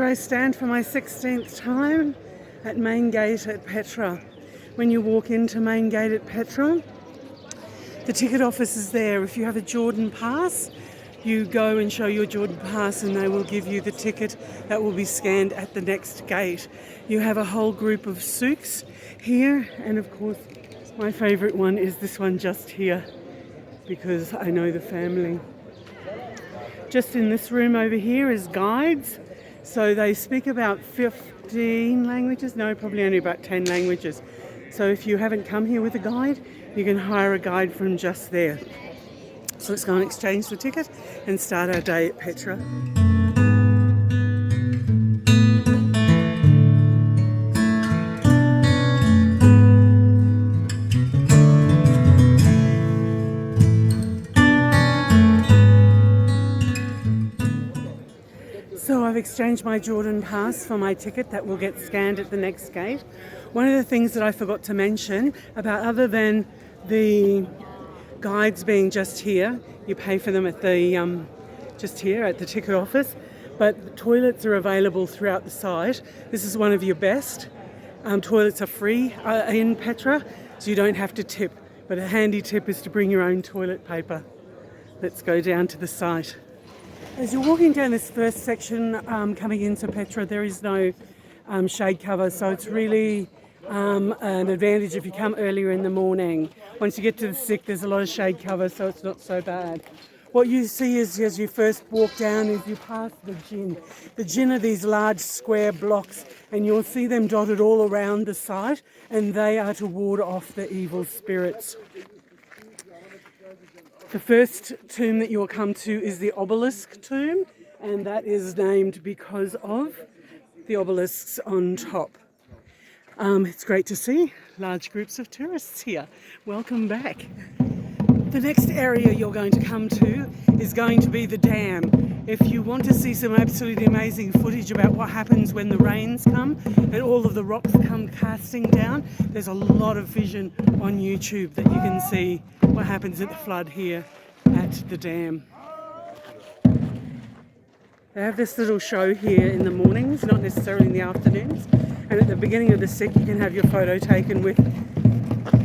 I stand for my 16th time at Main Gate at Petra. When you walk into Main Gate at Petra, the ticket office is there. If you have a Jordan pass, you go and show your Jordan pass and they will give you the ticket that will be scanned at the next gate. You have a whole group of souks here, and of course my favourite one is this one just here because I know the family. Just in this room over here is guides. So they speak about 15 languages, no, probably only about 10 languages. So if you haven't come here with a guide, you can hire a guide from just there. So let's go and exchange the ticket and start our day at Petra. So I've exchanged my Jordan pass for my ticket that will get scanned at the next gate. One of the things that I forgot to mention about, other than the guides being just here, you pay for them at the just here at the ticket office, but toilets are available throughout the site. This is one of your best. Toilets are free in Petra, so you don't have to tip, but a handy tip is to bring your own toilet paper. Let's go down to the site. As you're walking down this first section coming into Petra, there is no shade cover, so it's really an advantage if you come earlier in the morning. Once you get to the sick, there's a lot of shade cover, so it's not so bad. What you see is, as you first walk down, is you pass the Djinn. The Djinn are these large square blocks, and you'll see them dotted all around the site, and they are to ward off the evil spirits. The first tomb that you'll come to is the Obelisk Tomb, and that is named because of the obelisks on top. It's great to see large groups of tourists here. Welcome back. The next area you're going to come to is going to be the dam. If you want to see some absolutely amazing footage about what happens when the rains come and all of the rocks come casting down, there's a lot of vision on YouTube that you can see what happens at the flood here at the dam. They have this little show here in the mornings, not necessarily in the afternoons. And at the beginning of the sick, you can have your photo taken with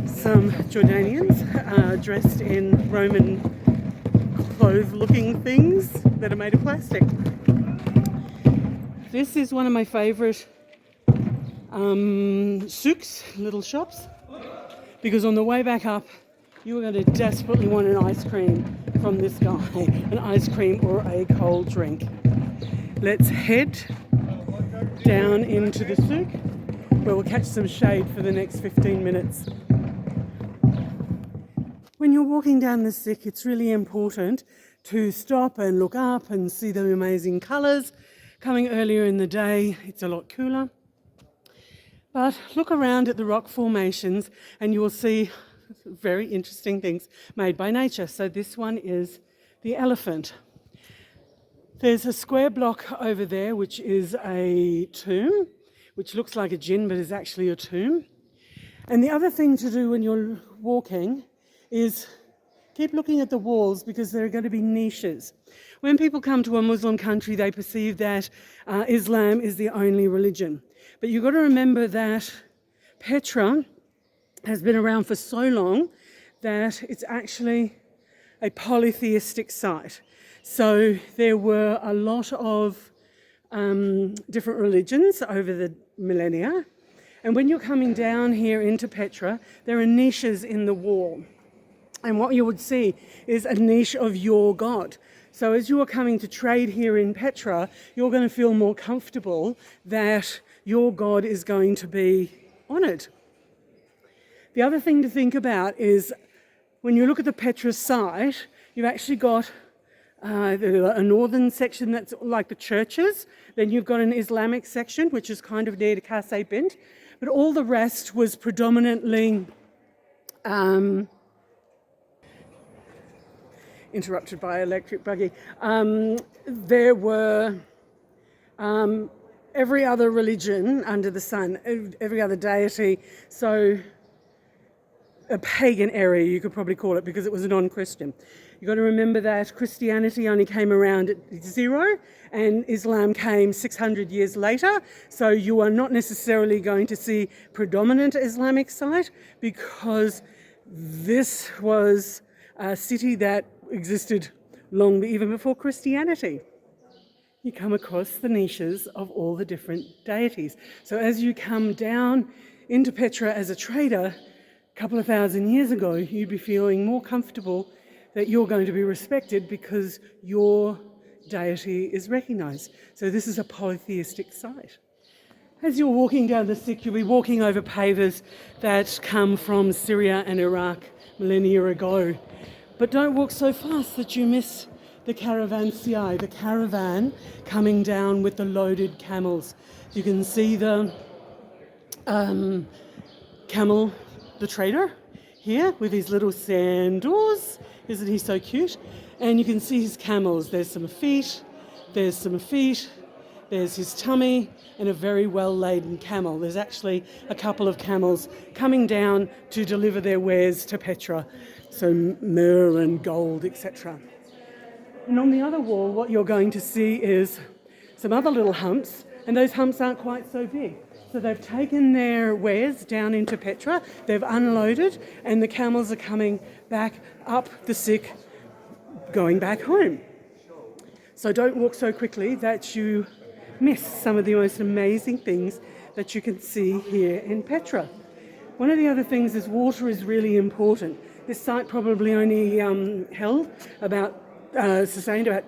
some Jordanians dressed in Roman clothes-looking things that are made of plastic. This is one of my favourite souks, little shops, because on the way back up, you are going to desperately want an ice cream from this guy, an ice cream or a cold drink. Let's head down into the souk, where we'll catch some shade for the next 15 minutes. When you're walking down the souk, it's really important to stop and look up and see the amazing colours. Coming earlier in the day, it's a lot cooler. But look around at the rock formations and you will see very interesting things made by nature. So this one is the elephant. There's a square block over there, which is a tomb, which looks like a djinn, but is actually a tomb. And the other thing to do when you're walking is keep looking at the walls, because there are going to be niches. When people come to a Muslim country, they perceive that Islam is the only religion. But you've got to remember that Petra has been around for so long that it's actually a polytheistic site. So there were a lot of different religions over the millennia. And when you're coming down here into Petra, there are niches in the wall. And what you would see is a niche of your God. So as you are coming to trade here in Petra, you're going to feel more comfortable that your God is going to be honoured. The other thing to think about is when you look at the Petra site, you've actually got a northern section that's like the churches. Then you've got an Islamic section, which is kind of near to Kasey Bint. But all the rest was predominantly interrupted by electric buggy. There were every other religion under the sun, every other deity. So a pagan area, you could probably call it, because it was a non-Christian. You've got to remember that Christianity only came around at 0 and Islam came 600 years later. So you are not necessarily going to see predominant Islamic site because this was a city that existed long even before Christianity. You come across the niches of all the different deities. So as you come down into Petra as a trader, a couple of thousand years ago, you'd be feeling more comfortable that you're going to be respected because your deity is recognized. So this is a polytheistic site. As you're walking down the Sikh, you'll be walking over pavers that come from Syria and Iraq millennia ago. But don't walk so fast that you miss the caravanserai, the caravan coming down with the loaded camels. You can see the camel, the trader, here with his little sandals. Isn't he so cute? And you can see his camels. There's some feet, there's his tummy, and a very well-laden camel. There's actually a couple of camels coming down to deliver their wares to Petra, so myrrh and gold, etc. And on the other wall, what you're going to see is some other little humps, and those humps aren't quite so big. So they've taken their wares down into Petra, they've unloaded, and the camels are coming back up the Sikh, going back home. So don't walk so quickly that you miss some of the most amazing things that you can see here in Petra. One of the other things is water is really important. This site probably only sustained about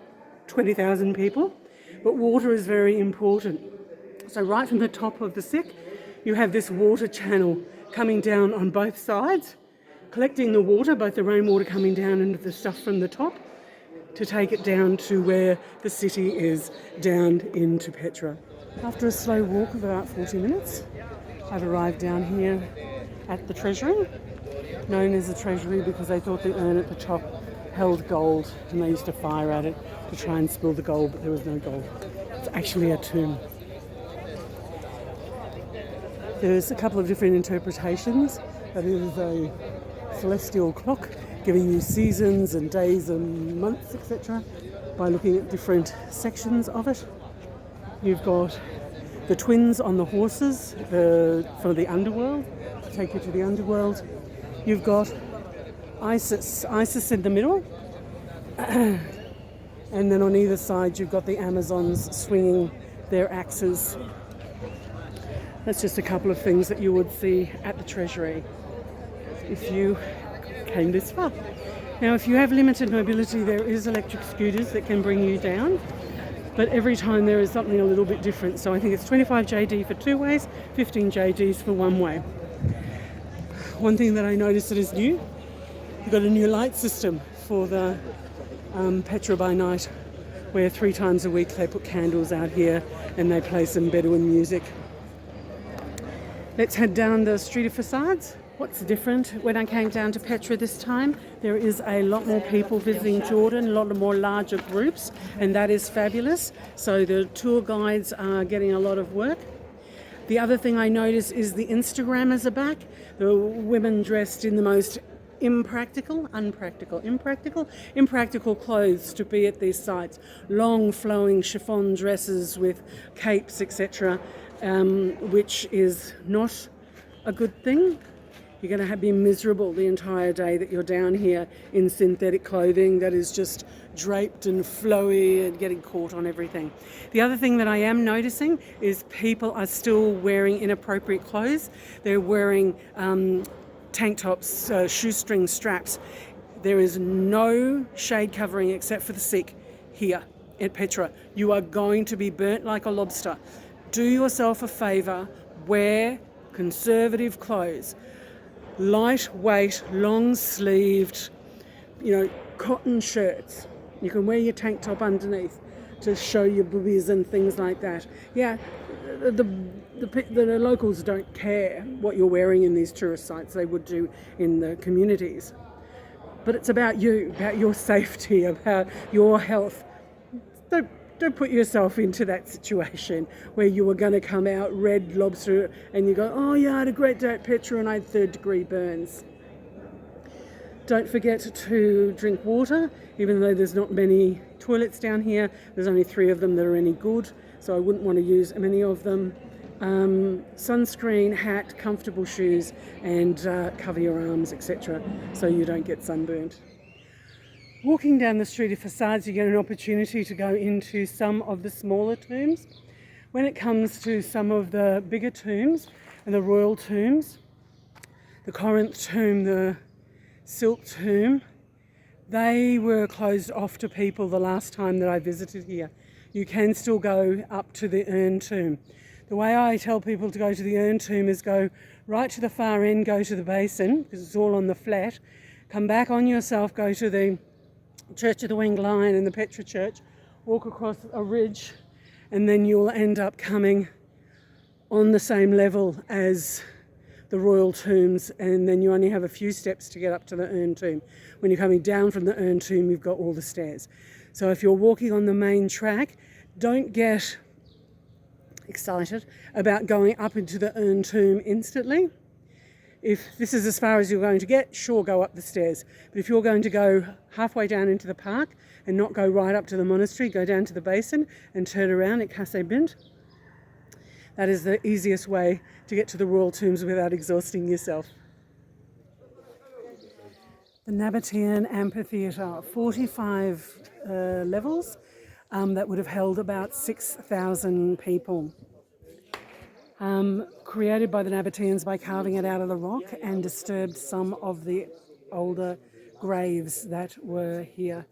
20,000 people, but water is very important. So right from the top of the Sikh, you have this water channel coming down on both sides, collecting the water, both the rainwater coming down and the stuff from the top, to take it down to where the city is, down into Petra. After a slow walk of about 40 minutes, I've arrived down here at the treasury, known as the treasury because they thought the urn at the top held gold and they used to fire at it to try and spill the gold, but there was no gold. It's actually a tomb. There's a couple of different interpretations, but it is a celestial clock giving you seasons and days and months, etc. by looking at different sections of it. You've got the twins on the horses for the underworld, to take you to the underworld. You've got Isis in the middle, and then on either side you've got the Amazons swinging their axes. That's just a couple of things that you would see at the treasury if you came this far. Now, if you have limited mobility, there is electric scooters that can bring you down, but every time there is something a little bit different. So I think it's 25 JD for 2 ways, 15 JDs for 1 way. One thing that I noticed that is new, you've got a new light system for the Petra by night, where 3 times a week they put candles out here and they play some Bedouin music. Let's head down the street of facades. What's different when I came down to Petra this time? There is a lot more people visiting Jordan, a lot more larger groups, and that is fabulous. So the tour guides are getting a lot of work. The other thing I notice is the Instagrammers are back. The women dressed in the most impractical clothes to be at these sites. Long flowing chiffon dresses with capes, etc., which is not a good thing. You're going to be miserable the entire day that you're down here in synthetic clothing that is just draped and flowy and getting caught on everything. The other thing that I am noticing is people are still wearing inappropriate clothes. They're wearing tank tops, shoestring straps. There is no shade covering except for the Sikh here at Petra. You are going to be burnt like a lobster. Do yourself a favour, wear conservative clothes. Lightweight, long-sleeved, cotton shirts. You can wear your tank top underneath to show your boobies and things like that. Yeah, the locals don't care what you're wearing in these tourist sites. They would do in the communities. But it's about you, about your safety, about your health. Don't put yourself into that situation where you were going to come out red lobster and you go, oh yeah, I had a great day at Petra and I had 3rd-degree burns. Don't forget to drink water, even though there's not many toilets down here. There's only 3 of them that are any good, so I wouldn't want to use many of them. Sunscreen, hat, comfortable shoes, and cover your arms, etc., so you don't get sunburnt. Walking down the street of facades, you get an opportunity to go into some of the smaller tombs. When it comes to some of the bigger tombs and the royal tombs, the Corinth tomb, the Silk tomb, they were closed off to people the last time that I visited here. You can still go up to the urn tomb. The way I tell people to go to the urn tomb is go right to the far end, go to the basin, because it's all on the flat, come back on yourself, go to the Church of the Winged Lion and the Petra Church, walk across a ridge, and then you'll end up coming on the same level as the royal tombs, and then you only have a few steps to get up to the urn tomb. When you're coming down from the urn tomb, you've got all the stairs. So if you're walking on the main track, don't get excited about going up into the urn tomb instantly. If this is as far as you're going to get, sure, go up the stairs. But if you're going to go halfway down into the park and not go right up to the monastery, go down to the basin and turn around at Kasse Bint. That is the easiest way to get to the royal tombs without exhausting yourself. The Nabatean Amphitheatre, 45 levels that would have held about 6,000 people. Created by the Nabateans by carving it out of the rock and disturbed some of the older graves that were here.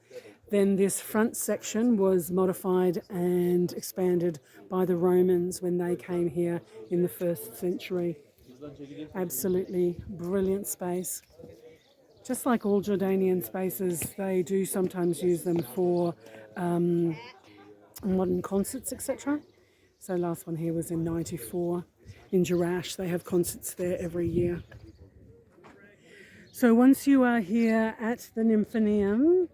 Then this front section was modified and expanded by the Romans when they came here in the 1st century. Absolutely brilliant space. Just like all Jordanian spaces, they do sometimes use them for modern concerts, etc. So last one here was in '94 in Jerash. They have concerts there every year. So once you are here at the Nymphaeum,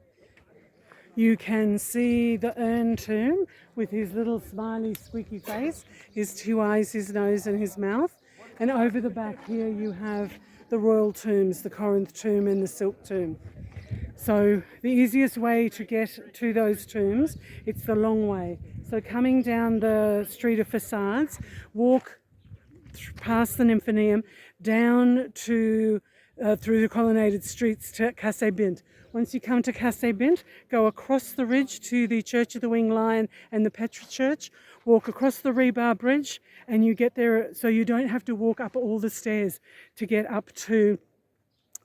you can see the urn tomb with his little smiley squeaky face, his 2 eyes, his nose and his mouth. And over the back here you have the royal tombs, the Corinth tomb and the Silk tomb. So the easiest way to get to those tombs, it's the long way. So coming down the street of facades, walk past the Nymphaeum down to through the colonnaded streets to Kasse Bint. Once you come to Kasse Bint, go across the ridge to the Church of the Winged Lion and the Petra Church, walk across the rebar bridge, and you get there, so you don't have to walk up all the stairs to get up to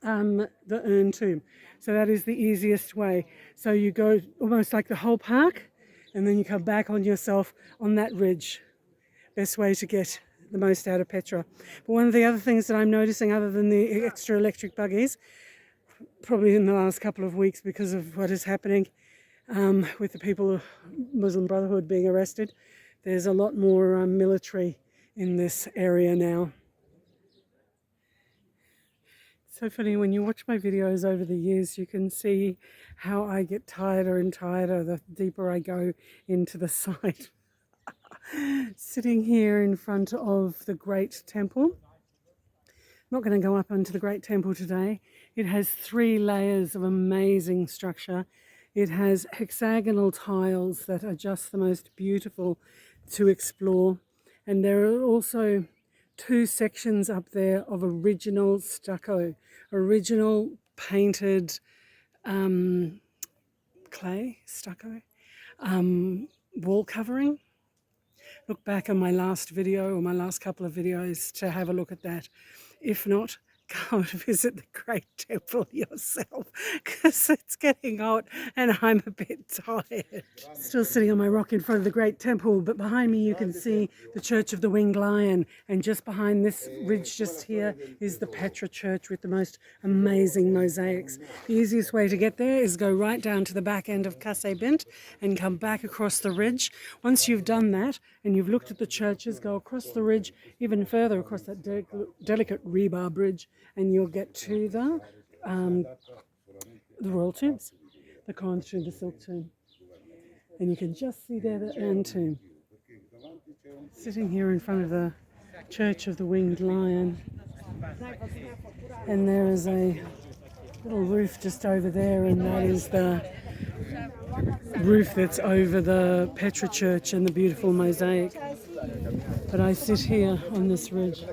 the urn tomb. So that is the easiest way. So you go almost like the whole park, and then you come back on yourself on that ridge. Best way to get the most out of Petra. But one of the other things that I'm noticing, other than the extra electric buggies, probably in the last couple of weeks because of what is happening with the people of Muslim Brotherhood being arrested, there's a lot more military in this area now. So funny, when you watch my videos over the years, you can see how I get tireder and tireder the deeper I go into the site. Sitting here in front of the Great Temple. I'm not going to go up onto the Great Temple today. It has 3 layers of amazing structure. It has hexagonal tiles that are just the most beautiful to explore. And there are also 2 sections up there of original stucco, original painted clay stucco, wall covering. Look back on my last video or my last couple of videos to have a look at that. If not, go and visit the Great Temple yourself, because it's getting hot and I'm a bit tired. Still sitting on my rock in front of the Great Temple, but behind me you can see the Church of the Winged Lion, and just behind this ridge just here is the Petra Church with the most amazing mosaics. The easiest way to get there is go right down to the back end of Kasse Bint and come back across the ridge. Once you've done that and you've looked at the churches, go across the ridge even further across that delicate rebar bridge, and you'll get to the royal tombs, the Corinth tomb, the Silk tomb. And you can just see there the urn tomb. Sitting here in front of the Church of the Winged Lion. And there is a little roof just over there, and that is the roof that's over the Petra church and the beautiful mosaic. But I sit here on this ridge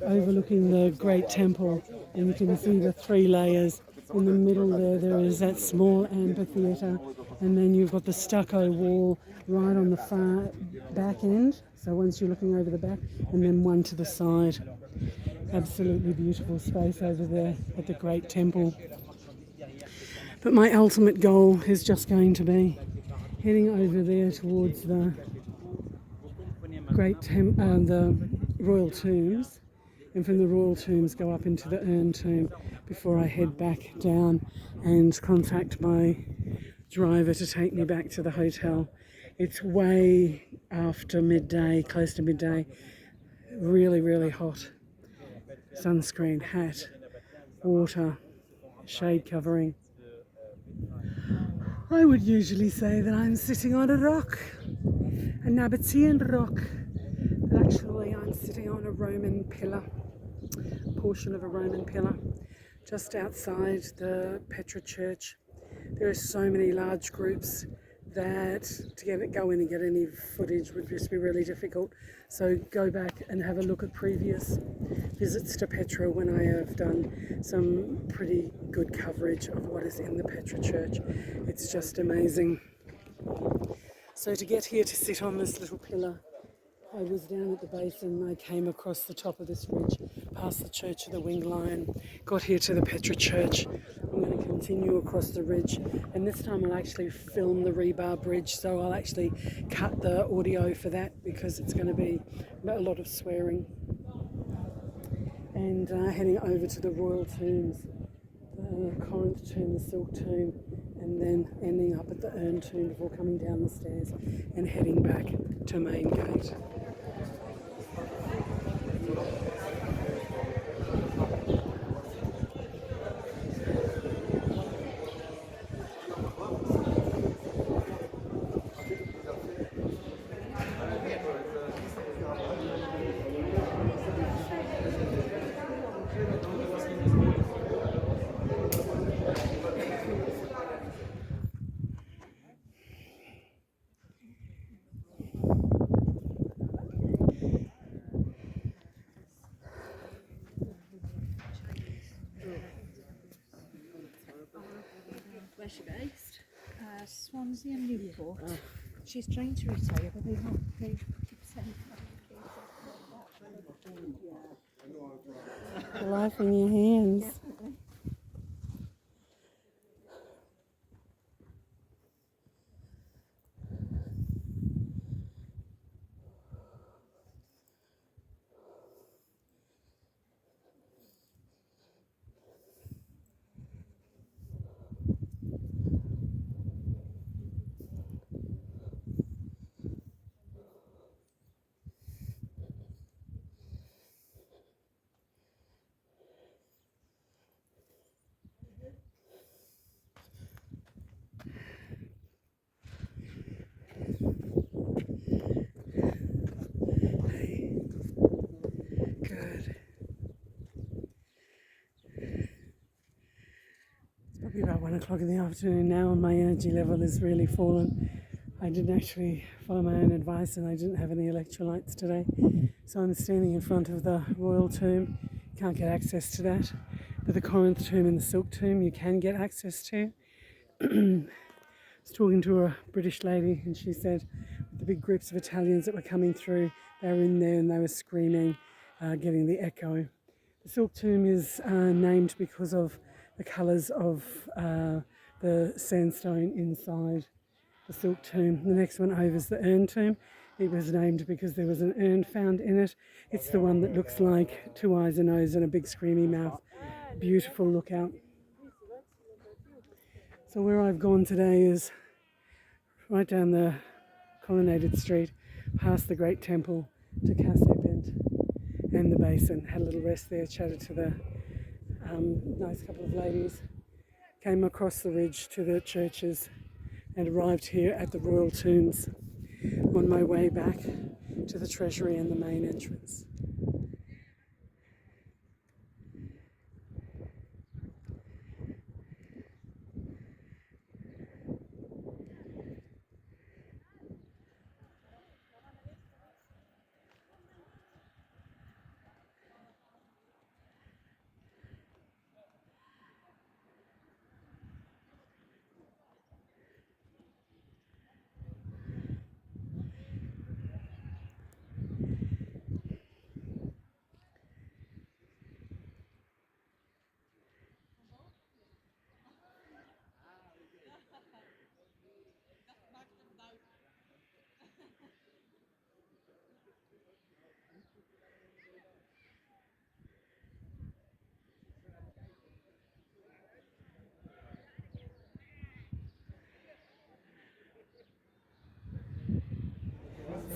overlooking the great temple, and you can see the three layers. In the middle there is that small amphitheatre, and then you've got the stucco wall right on the far back end, so once you're looking over the back, and then one to the side. Absolutely beautiful space over there at the great temple. But my ultimate goal is just going to be heading over there towards the the royal tombs, and from the royal tombs go up into the urn tomb before I head back down and contact my driver to take me back to the hotel. It's way after midday, close to midday, really, really hot. Sunscreen, hat, water, shade covering. I would usually say that I'm sitting on a rock, a Nabatean rock, but actually I'm sitting on a Roman pillar, portion of a Roman pillar, just outside the Petra church. There are so many large groups that to go in and get any footage would just be really difficult. So go back and have a look at previous visits to Petra when I have done some pretty good coverage of what is in the Petra church. It's just amazing. So to get here to sit on this little pillar, I was down at the base and I came across the top of this ridge, past the Church of the Winged Lion, got here to the Petra Church. I'm going to continue across the ridge, and this time I'll actually film the rebar bridge, so I'll actually cut the audio for that because it's going to be a lot of swearing. And heading over to the royal tombs, the Corinth tomb, the Silk tomb, and then ending up at the urn tomb before coming down the stairs and heading back to Main Gate. Where's she based? Swansea and Newport. She's trying to retire, but they keep sending The life in your hands. Definitely. Good. It's probably about 1 o'clock in the afternoon now, and my energy level has really fallen. I didn't actually follow my own advice, and I didn't have any electrolytes today. So I'm standing in front of the royal tomb. Can't get access to that. But the Corinth tomb and the Silk tomb you can get access to. I was talking to a British lady, and she said the big groups of Italians that were coming through, they were in there and they were screaming, getting the echo. The Silk tomb is named because of the colours of the sandstone inside the Silk tomb. The next one over is the urn tomb. It was named because there was an urn found in it. It's the one that looks like 2 eyes, a nose and a big screamy mouth. Beautiful lookout. So where I've gone today is right down the colonnaded street, past the great temple to Casse Bent and the basin. Had a little rest there, chatted to the nice couple of ladies. Came across the ridge to the churches and arrived here at the royal tombs on my way back to the treasury and the main entrance.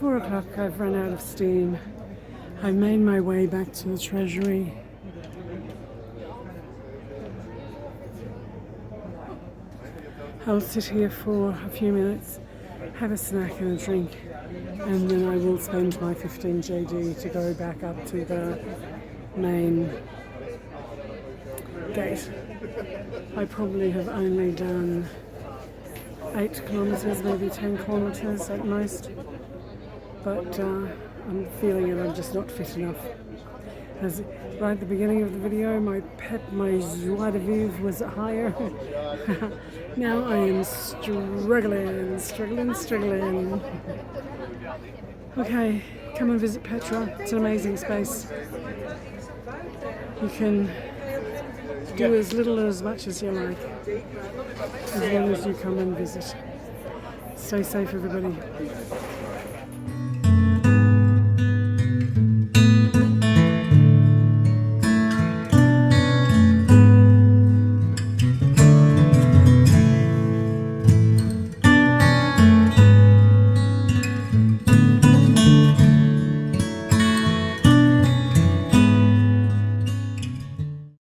4 o'clock, I've run out of steam. I've made my way back to the treasury. I'll sit here for a few minutes, have a snack and a drink, and then I will spend my 15 JD to go back up to the main gate. I probably have only done 8 kilometres, maybe 10 kilometres at most, but I'm feeling it, I'm just not fit enough. As right at the beginning of the video, my joie de vivre was higher. Now I am struggling. Okay, come and visit Petra. It's an amazing space. You can do as little or as much as you like, as long as you come and visit. Stay safe, everybody.